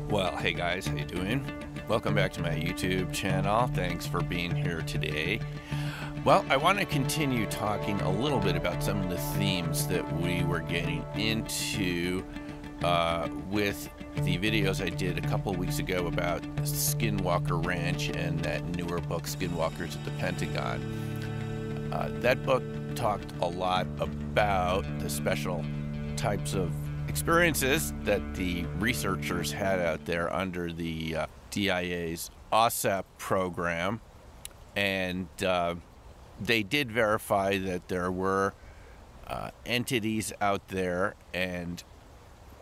Well, hey guys, how you doing? Welcome back to my YouTube channel. Thanks for being here today. Well, I want to continue talking a little bit about some of the themes that we were getting into with the videos I did a couple of weeks ago about Skinwalker Ranch and that newer book, Skinwalkers at the Pentagon. That book talked a lot about the special types of experiences that the researchers had out there under the DIA's OSAP program, and they did verify that there were entities out there and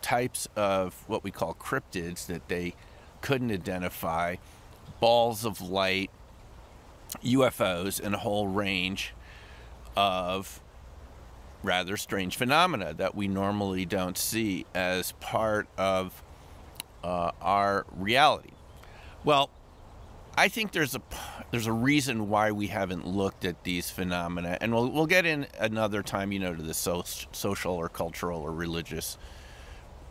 types of what we call cryptids that they couldn't identify, balls of light, UFOs, and a whole range of rather strange phenomena that we normally don't see as part of our reality. Well, I think there's a reason why we haven't looked at these phenomena, and we'll get in another time, to the social or cultural or religious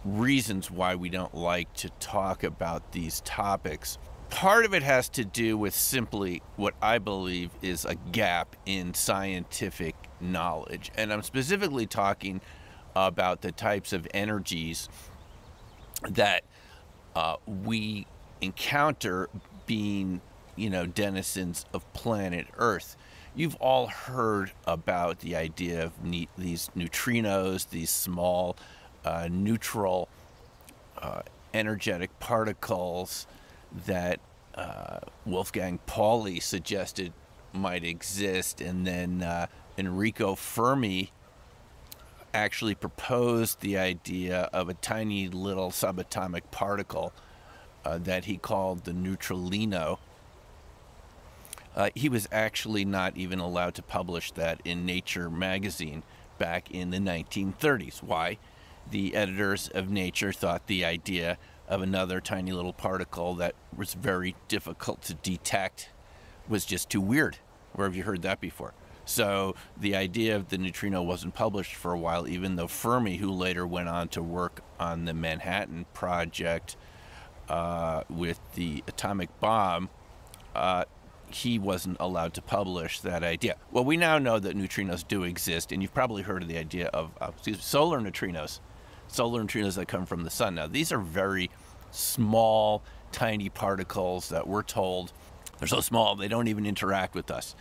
reasons why we don't like to talk about these topics. Part of it has to do with simply what I believe is a gap in scientific knowledge. And I'm specifically talking about the types of energies that we encounter being, denizens of planet Earth. You've all heard about the idea of these neutrinos, these small neutral energetic particles that Wolfgang Pauli suggested might exist, and then Enrico Fermi actually proposed the idea of a tiny little subatomic particle that he called the neutrino. He was actually not even allowed to publish that in Nature magazine back in the 1930s. Why? The editors of Nature thought the idea of another tiny little particle that was very difficult to detect was just too weird. Where have you heard that before? So the idea of the neutrino wasn't published for a while, even though Fermi, who later went on to work on the Manhattan Project with the atomic bomb, he wasn't allowed to publish that idea. Well, we now know that neutrinos do exist, and you've probably heard of the idea of solar neutrinos. Solar neutrinos that come from the sun. Now, these are very small, tiny particles that we're told they're so small they don't even interact with us.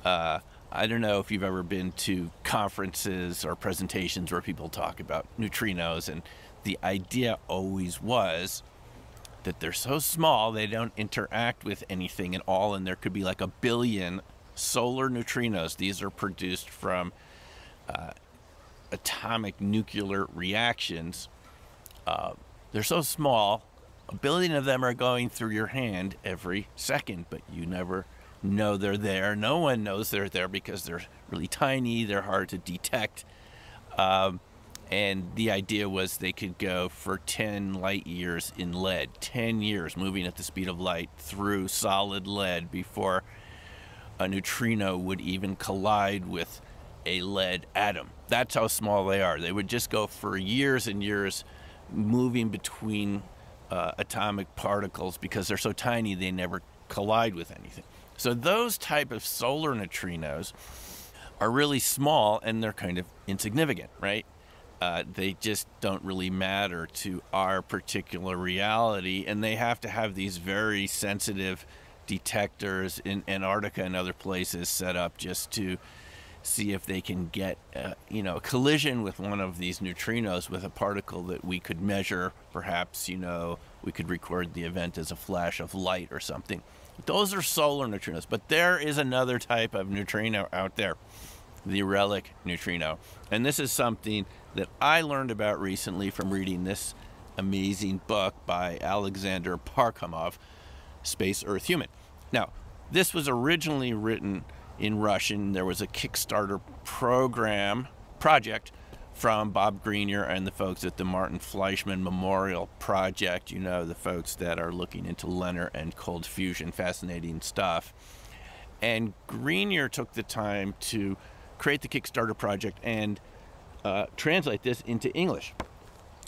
I don't know if you've ever been to conferences or presentations where people talk about neutrinos, and the idea always was that they're so small they don't interact with anything at all, and there could be like 1 billion solar neutrinos. These are produced from atomic nuclear reactions. They're so small, 1 billion of them are going through your hand every second, but you never know they're there. No one knows they're there because they're really tiny, they're hard to detect. And the idea was they could go for 10 light years in lead, 10 years moving at the speed of light through solid lead before a neutrino would even collide with a lead atom. That's how small they are. They would just go for years and years moving between atomic particles because they're so tiny they never collide with anything. So those type of solar neutrinos are really small and they're kind of insignificant, right? They just don't really matter to our particular reality, and they have to have these very sensitive detectors in Antarctica and other places set up just to see if they can get a collision with one of these neutrinos with a particle that we could measure. Perhaps we could record the event as a flash of light or something. Those are solar neutrinos, but there is another type of neutrino out there, the relic neutrino, and this is something that I learned about recently from reading this amazing book by Alexander Parkhomov, Space, Earth, Human. Now, this was originally written in Russian. There was a Kickstarter project from Bob Grenier and the folks at the Martin Fleischmann Memorial Project, the folks that are looking into Leonard and cold fusion, fascinating stuff. And Grenier took the time to create the Kickstarter project and translate this into English.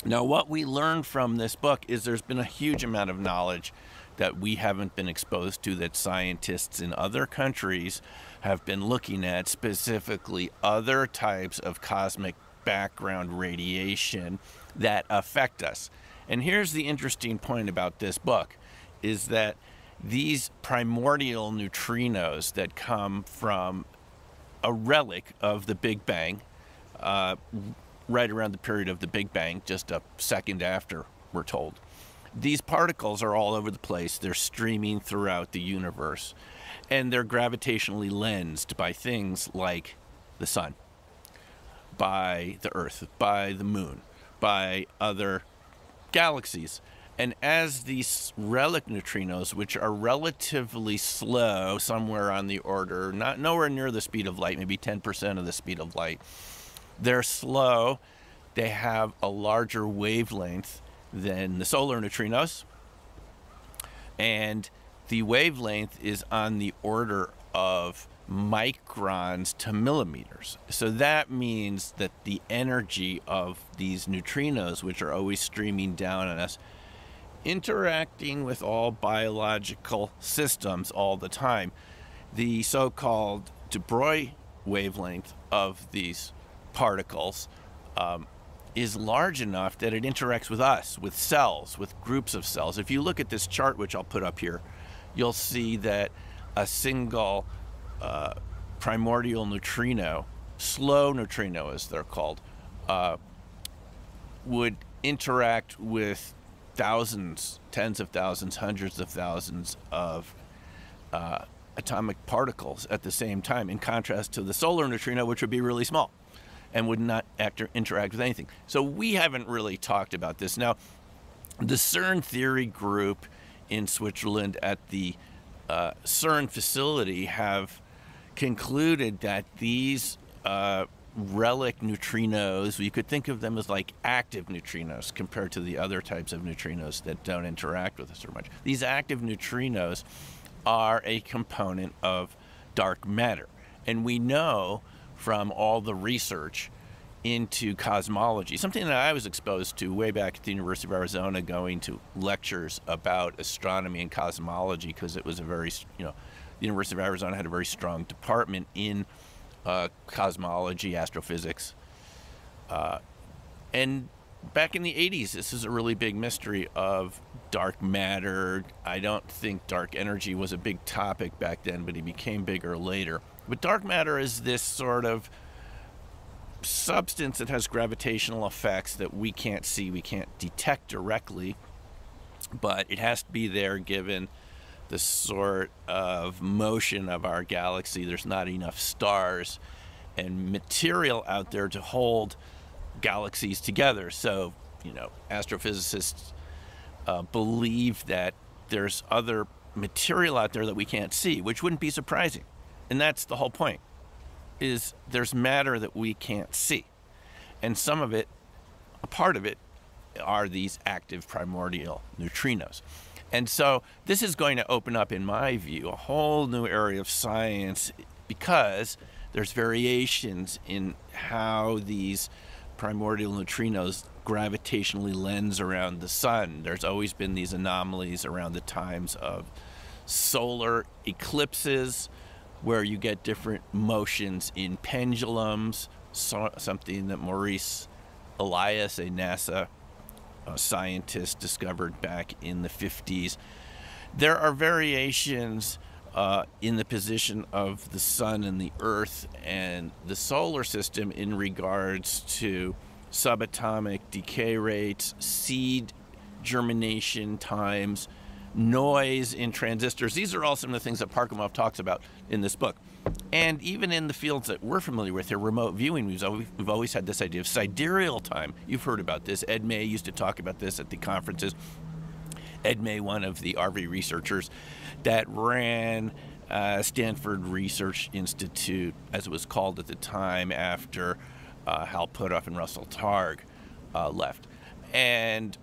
Now, what we learned from this book is there's been a huge amount of knowledge that we haven't been exposed to, that scientists in other countries have been looking at, specifically other types of cosmic background radiation that affect us. And here's the interesting point about this book, is that these primordial neutrinos that come from a relic of the Big Bang, right around the period of the Big Bang, just a second after, we're told. These particles are all over the place. They're streaming throughout the universe, and they're gravitationally lensed by things like the sun, by the Earth, by the moon, by other galaxies. And as these relic neutrinos, which are relatively slow, somewhere on the order, nowhere near the speed of light, maybe 10% of the speed of light, they're slow, they have a larger wavelength than the solar neutrinos, and the wavelength is on the order of microns to millimeters. So that means that the energy of these neutrinos, which are always streaming down on us, interacting with all biological systems all the time, the so-called de Broglie wavelength of these particles is large enough that it interacts with us, with cells, with groups of cells. If you look at this chart, which I'll put up here, you'll see that a single primordial neutrino, slow neutrino as they're called, would interact with thousands, tens of thousands, hundreds of thousands of atomic particles at the same time, in contrast to the solar neutrino, which would be really small and would not interact with anything. So we haven't really talked about this. Now, the CERN theory group in Switzerland at the CERN facility have concluded that these relic neutrinos, you could think of them as like active neutrinos compared to the other types of neutrinos that don't interact with us so much. These active neutrinos are a component of dark matter. And we know from all the research into cosmology, something that I was exposed to way back at the University of Arizona, going to lectures about astronomy and cosmology, because it was a very, the University of Arizona had a very strong department in cosmology, astrophysics. And back in the 80s, this is a really big mystery of dark matter. I don't think dark energy was a big topic back then, but it became bigger later. But dark matter is this sort of substance that has gravitational effects that we can't see, we can't detect directly, but it has to be there given the sort of motion of our galaxy. There's not enough stars and material out there to hold galaxies together. So, astrophysicists believe that there's other material out there that we can't see, which wouldn't be surprising. And that's the whole point, is there's matter that we can't see. And some of it, a part of it, are these active primordial neutrinos. And so this is going to open up, in my view, a whole new area of science, because there's variations in how these primordial neutrinos gravitationally lens around the sun. There's always been these anomalies around the times of solar eclipses, where you get different motions in pendulums, something that Maurice Elias, a NASA scientist, discovered back in the 50s. There are variations in the position of the sun and the earth and the solar system in regards to subatomic decay rates, seed germination times, noise in transistors. These are all some of the things that Parkhomov talks about in this book. And even in the fields that we're familiar with here, remote viewing, we've always had this idea of sidereal time. You've heard about this. Ed May used to talk about this at the conferences. Ed May, one of the RV researchers that ran Stanford Research Institute, as it was called at the time, after Hal Puthoff and Russell Targ left. And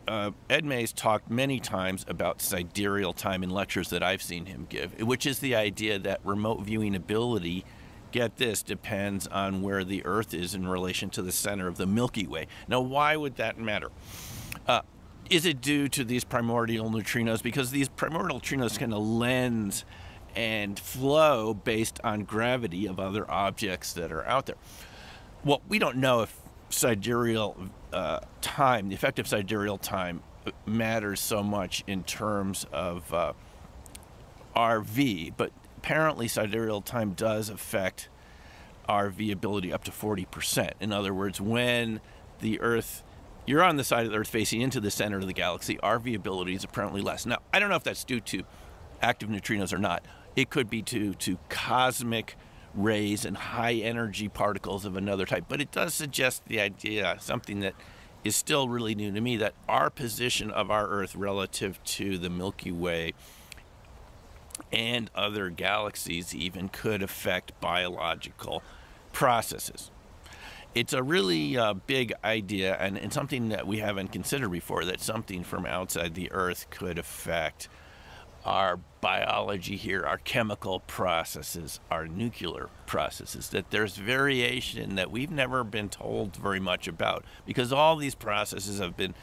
Ed May's talked many times about sidereal time in lectures that I've seen him give, which is the idea that remote viewing ability get this, depends on where the Earth is in relation to the center of the Milky Way. Now, why would that matter? Is it due to these primordial neutrinos? Because these primordial neutrinos kind of lens and flow based on gravity of other objects that are out there. Well, we don't know if sidereal time, the effective sidereal time, matters so much in terms of RV, but apparently sidereal time does affect RV ability up to 40%. In other words, when the Earth, you're on the side of the Earth facing into the center of the galaxy, RV ability is apparently less. Now, I don't know if that's due to active neutrinos or not. It could be due to cosmic rays and high energy particles of another type, but it does suggest the idea, something that is still really new to me, that our position of our Earth relative to the Milky Way and other galaxies even could affect biological processes. It's a really big idea, and something that we haven't considered before, that something from outside the Earth could affect our biology here, our chemical processes, our nuclear processes, that there's variation that we've never been told very much about, because all these processes have been,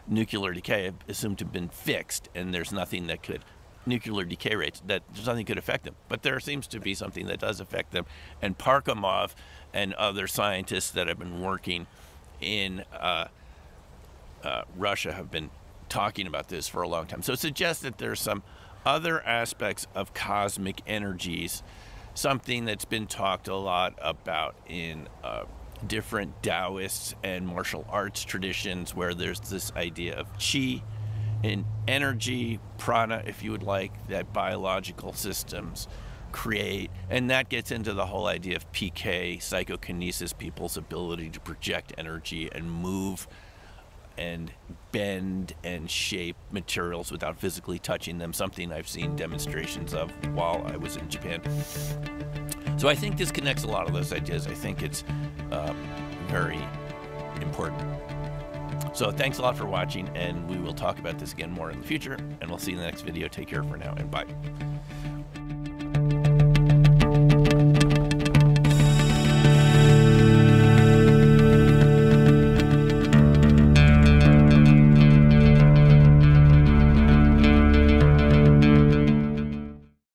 nuclear decay assumed to have been fixed, and there's nothing that could, nuclear decay rates, that there's nothing could affect them. But there seems to be something that does affect them, and Parkhomov and other scientists that have been working in Russia have been talking about this for a long time. So it suggests that there's some other aspects of cosmic energies, something that's been talked a lot about in different Taoist and martial arts traditions, where there's this idea of chi and energy, prana, if you would like, that biological systems create. And that gets into the whole idea of PK, psychokinesis, people's ability to project energy and move and bend and shape materials without physically touching them, something I've seen demonstrations of while I was in Japan. So I think this connects a lot of those ideas. I think it's very important. So thanks a lot for watching, and we will talk about this again more in the future, and we'll see you in the next video. Take care for now, and bye.